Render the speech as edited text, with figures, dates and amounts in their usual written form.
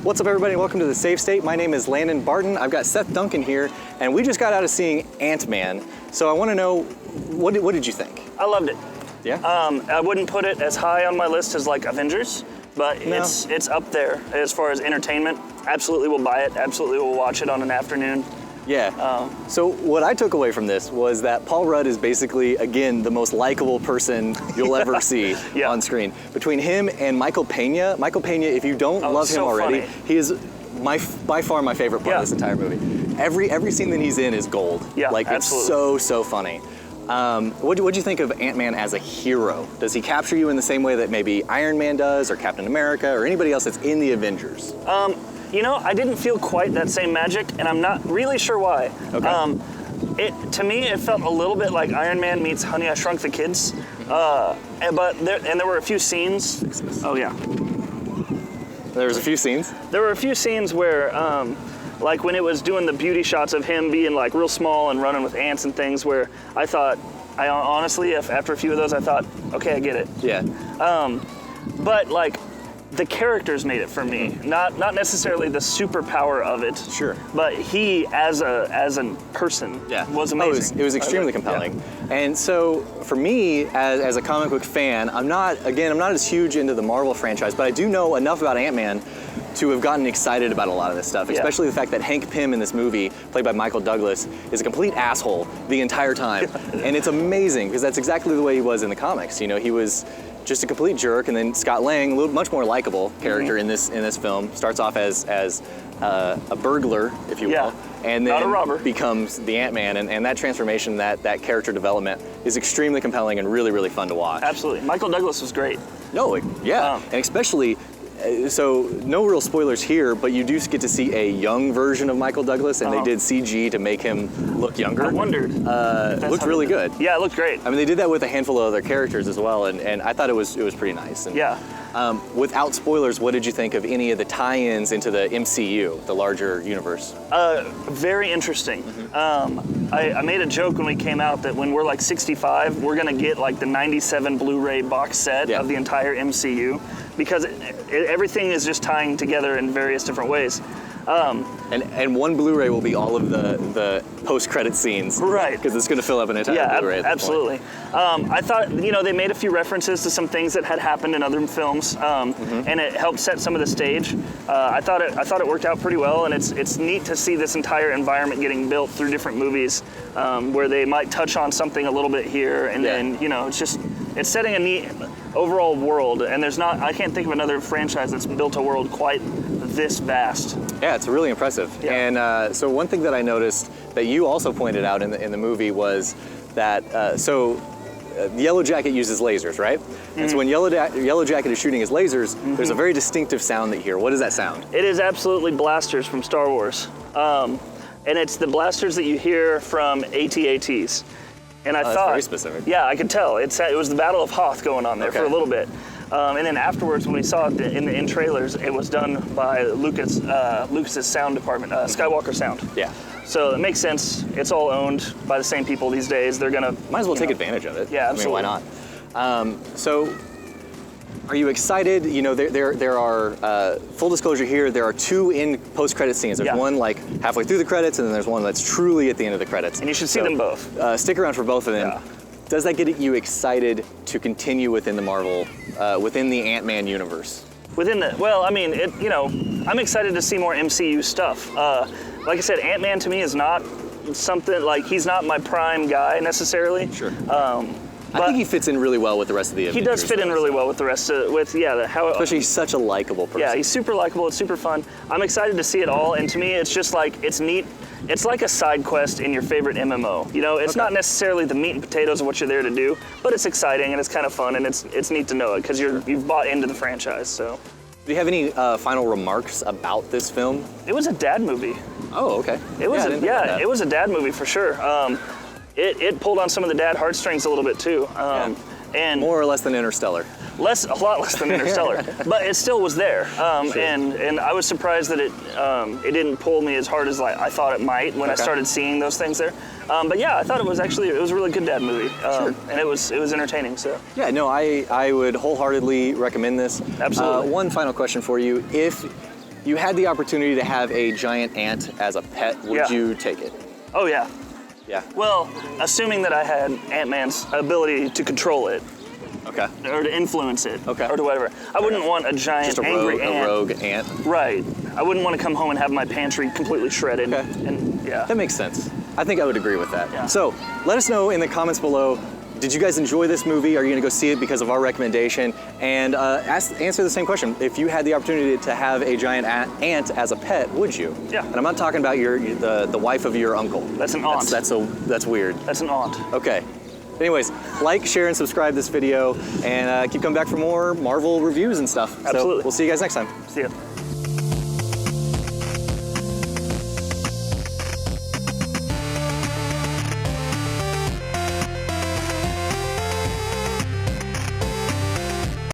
What's up, everybody? Welcome to the SaveState. My name is Landon Barton. I've got Seth Duncan here, and we just got out of seeing Ant-Man. So I want to know, what did you think? I loved it. Yeah? I wouldn't put it as high on my list as like Avengers, but it's up there as far as entertainment. Absolutely will buy it. Absolutely will watch it on an afternoon. Yeah. So what I took away from this was that Paul Rudd is basically, again, the most likable person you'll ever see on screen. Between him and Michael Pena, if you don't love him already, funny. he is by far my favorite part of this entire movie. Every scene that he's in is gold. Yeah, like absolutely. It's so funny. What do you think of Ant-Man as a hero? Does he capture you in the same way that maybe Iron Man does, or Captain America, or anybody else that's in the Avengers? You know, I didn't feel quite that same magic, and I'm not really sure why. Okay. To me, it felt a little bit like Iron Man meets Honey, I Shrunk the Kids. But there were a few scenes. Oh yeah. There was a few scenes? There were a few scenes where, like when it was doing the beauty shots of him being like real small and running with ants and things, where I honestly, after a few of those, I thought, okay, I get it. Yeah. But like, the characters made it for me, not necessarily the superpower of it. Sure. But he, as a person, was amazing. It was extremely compelling. Yeah. And so, for me, as a comic book fan, I'm not as huge into the Marvel franchise, but I do know enough about Ant-Man to have gotten excited about a lot of this stuff, especially the fact that Hank Pym in this movie, played by Michael Douglas, is a complete asshole the entire time. And it's amazing, because that's exactly the way he was in the comics. You know, he was just a complete jerk, and then Scott Lang, much more likable character in this film, starts off as a burglar, if you will, and then not a robber. Becomes the Ant-Man, and that transformation, that character development is extremely compelling and really, really fun to watch. Absolutely. Michael Douglas was great. No, and especially, so no real spoilers here, but you do get to see a young version of Michael Douglas, and they did CG to make him look younger. I wondered. Looked really good. Yeah, it looked great. I mean, they did that with a handful of other characters as well, and I thought it was pretty nice. And, without spoilers, what did you think of any of the tie-ins into the MCU, the larger universe? Very interesting. I made a joke when we came out that when we're like 65, we're gonna get like the 97 Blu-ray box set of the entire MCU, because everything is just tying together in various different ways. And one Blu-ray will be all of the post-credit scenes. Right. Because it's going to fill up an entire Blu-ray at this absolutely. point. I thought, they made a few references to some things that had happened in other films, and it helped set some of the stage. I thought it worked out pretty well, and it's neat to see this entire environment getting built through different movies, where they might touch on something a little bit here, and then, it's setting a neat overall world, and I can't think of another franchise that's built a world quite this vast. Yeah, it's really impressive. Yeah. And so one thing that I noticed that you also pointed out in the movie was that, Yellow Jacket uses lasers, right? And so when Yellow Jacket is shooting his lasers, there's a very distinctive sound that you hear. What does that sound? It is absolutely blasters from Star Wars. And it's the blasters that you hear from AT-ATs. And I thought, that's very specific. Yeah, I could tell. It was the Battle of Hoth going on there for a little bit. And then afterwards, when we saw it in trailers, it was done by Lucas's sound department, Skywalker Sound. Yeah. So it makes sense. It's all owned by the same people these days. They're gonna might as well take advantage of it. Yeah, absolutely. I mean, why not? So, are you excited? There are full disclosure here. There are two in post-credit scenes. There's one like halfway through the credits, and then there's one that's truly at the end of the credits. And you should see them both. Stick around for both of them. Yeah. Does that get you excited to continue within the Marvel, within the Ant-Man universe? I'm excited to see more MCU stuff. Like I said, Ant-Man to me is not something, like, he's not my prime guy necessarily. Sure. I think he fits in really well with the rest of the Avengers. He does fit in really well with the rest of, especially he's such a likable person. Yeah, he's super likable, it's super fun. I'm excited to see it all, and to me it's just like, it's neat. It's like a side quest in your favorite MMO. It's not necessarily the meat and potatoes of what you're there to do, but it's exciting and it's kind of fun, and it's neat to know it because you've bought into the franchise. So, do you have any final remarks about this film? It was a dad movie. Oh, okay. It was it was a dad movie for sure. It pulled on some of the dad heartstrings a little bit too. And more or less than Interstellar. A lot less than Interstellar, but it still was there. And I was surprised that it didn't pull me as hard as I thought it might when I started seeing those things there. But yeah, I thought it was a really good dad movie, and it was entertaining. So yeah, no, I would wholeheartedly recommend this. Absolutely. One final question for you: if you had the opportunity to have a giant ant as a pet, would you take it? Oh yeah. Yeah. Well, assuming that I had Ant-Man's ability to control it. Okay. Or to influence it. Okay. Or to whatever. I wouldn't want a giant Just a angry ant. rogue ant. Right. I wouldn't want to come home and have my pantry completely shredded. Okay. And yeah. That makes sense. I think I would agree with that. Yeah. So let us know in the comments below, did you guys enjoy this movie? Are you gonna go see it because of our recommendation? And answer the same question. If you had the opportunity to have a giant ant as a pet, would you? Yeah. And I'm not talking about the wife of your uncle. That's an aunt. That's weird. That's an aunt. Okay. Anyways, like, share, and subscribe this video, and keep coming back for more Marvel reviews and stuff. Absolutely. So we'll see you guys next time. See ya.